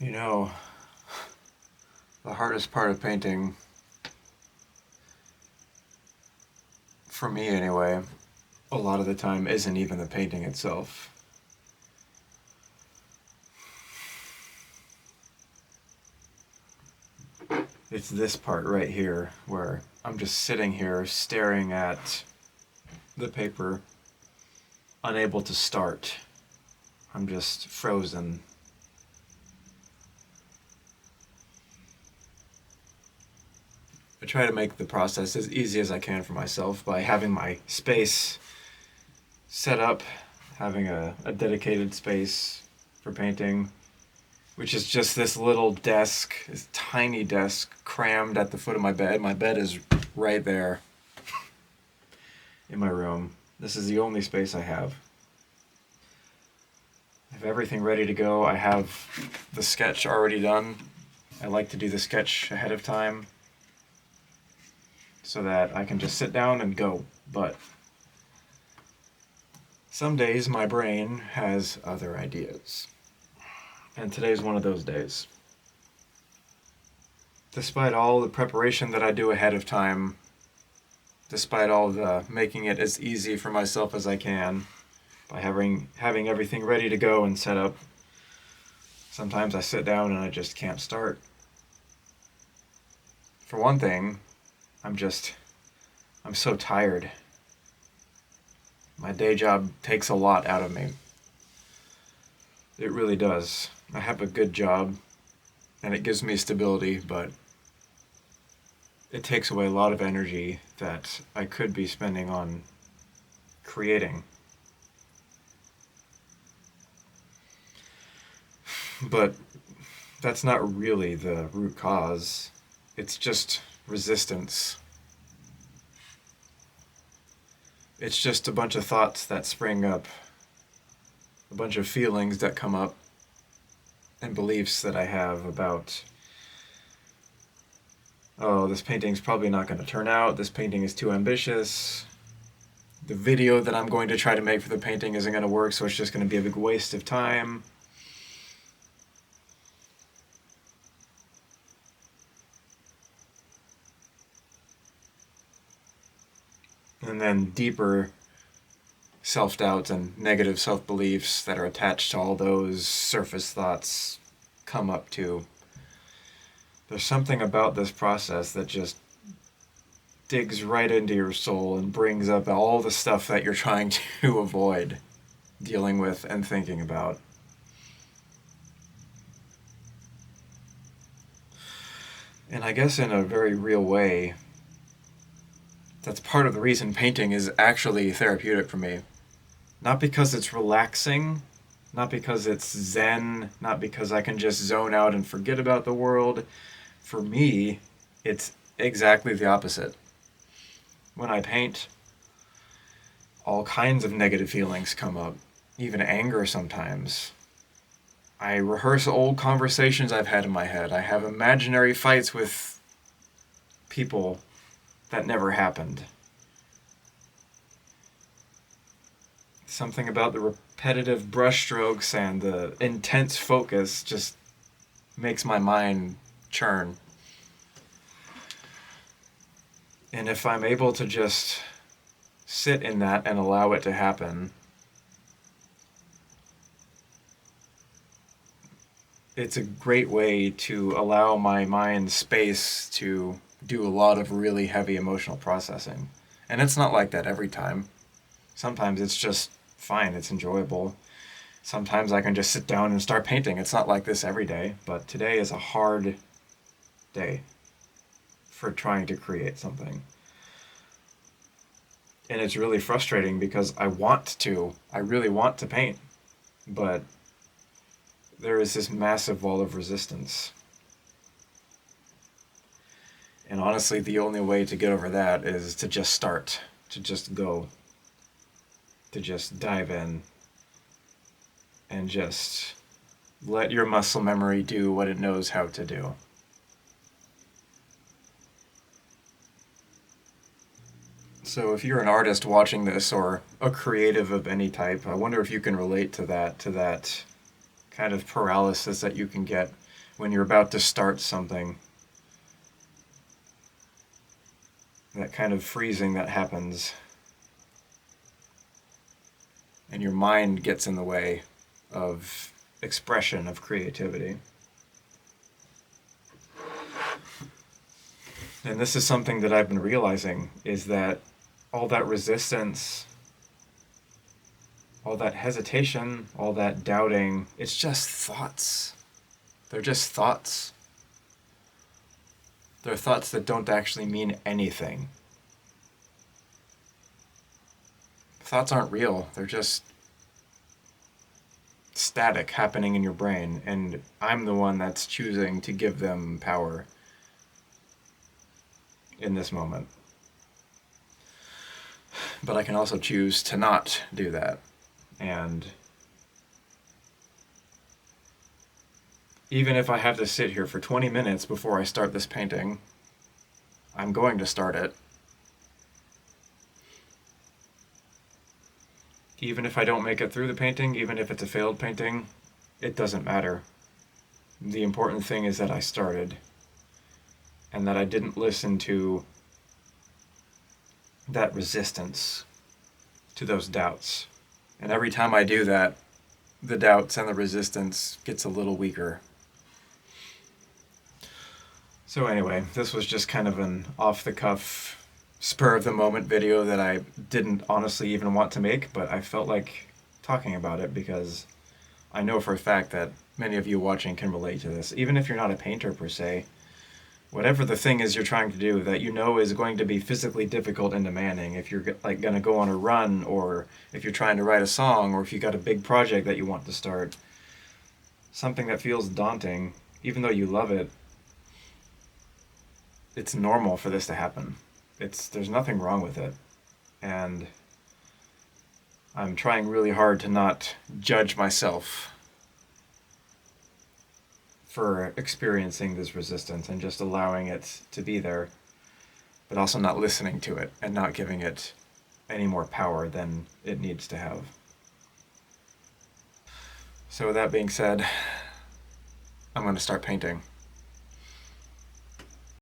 You know, the hardest part of painting, for me anyway, a lot of the time isn't even the painting itself. It's this part right here where I'm just sitting here staring at the paper, unable to start. I'm just frozen. I try to make the process as easy as I can for myself by having my space set up, having a dedicated space for painting, which is just this little desk, this tiny desk crammed at the foot of my bed. My bed is right there in my room. This is the only space I have. I have everything ready to go. I have the sketch already done. I like to do the sketch ahead of time so that I can just sit down and go. But some days my brain has other ideas. And today's one of those days. Despite all the preparation that I do ahead of time, despite all the making it as easy for myself as I can, by having everything ready to go and set up, sometimes I sit down and I just can't start. For one thing, I'm so tired. My day job takes a lot out of me. It really does. I have a good job and it gives me stability, but it takes away a lot of energy that I could be spending on creating. But that's not really the root cause. It's just resistance. It's just a bunch of thoughts that spring up, a bunch of feelings that come up, and beliefs that I have about, oh, this painting's probably not going to turn out, this painting is too ambitious, the video that I'm going to try to make for the painting isn't going to work, so it's just going to be a big waste of time. And then deeper self-doubts and negative self-beliefs that are attached to all those surface thoughts come up too. There's something about this process that just digs right into your soul and brings up all the stuff that you're trying to avoid dealing with and thinking about. And I guess in a very real way, that's part of the reason painting is actually therapeutic for me. Not because it's relaxing, not because it's zen, not because I can just zone out and forget about the world. For me, it's exactly the opposite. When I paint, all kinds of negative feelings come up, even anger sometimes. I rehearse old conversations I've had in my head. I have imaginary fights with people that never happened. Something about the repetitive brushstrokes and the intense focus just makes my mind churn. And if I'm able to just sit in that and allow it to happen, it's a great way to allow my mind space to do a lot of really heavy emotional processing. And it's not like that every time. Sometimes it's just fine, it's enjoyable. Sometimes I can just sit down and start painting. It's not like this every day, but today is a hard day for trying to create something. And it's really frustrating because I really want to paint, but there is this massive wall of resistance. And honestly, the only way to get over that is to just start, to just go, to just dive in and just let your muscle memory do what it knows how to do. So if you're an artist watching this or a creative of any type, I wonder if you can relate to that kind of paralysis that you can get when you're about to start something, that kind of freezing that happens, and your mind gets in the way of expression, of creativity. And this is something that I've been realizing, is that all that resistance, all that hesitation, all that doubting, it's just thoughts. They're just thoughts. They're thoughts that don't actually mean anything. Thoughts aren't real. They're just static happening in your brain, and I'm the one that's choosing to give them power in this moment. But I can also choose to not do that. And even if I have to sit here for 20 minutes before I start this painting, I'm going to start it. Even if I don't make it through the painting, even if it's a failed painting, it doesn't matter. The important thing is that I started, and that I didn't listen to that resistance, to those doubts. And every time I do that, the doubts and the resistance gets a little weaker. So anyway, this was just kind of an off-the-cuff, spur-of-the-moment video that I didn't honestly even want to make, but I felt like talking about it because I know for a fact that many of you watching can relate to this. Even if you're not a painter per se, whatever the thing is you're trying to do that you know is going to be physically difficult and demanding, if you're like going to go on a run, or if you're trying to write a song, or if you got a big project that you want to start, something that feels daunting, even though you love it, it's normal for this to happen. There's nothing wrong with it. And I'm trying really hard to not judge myself for experiencing this resistance and just allowing it to be there, but also not listening to it and not giving it any more power than it needs to have. So with that being said, I'm going to start painting.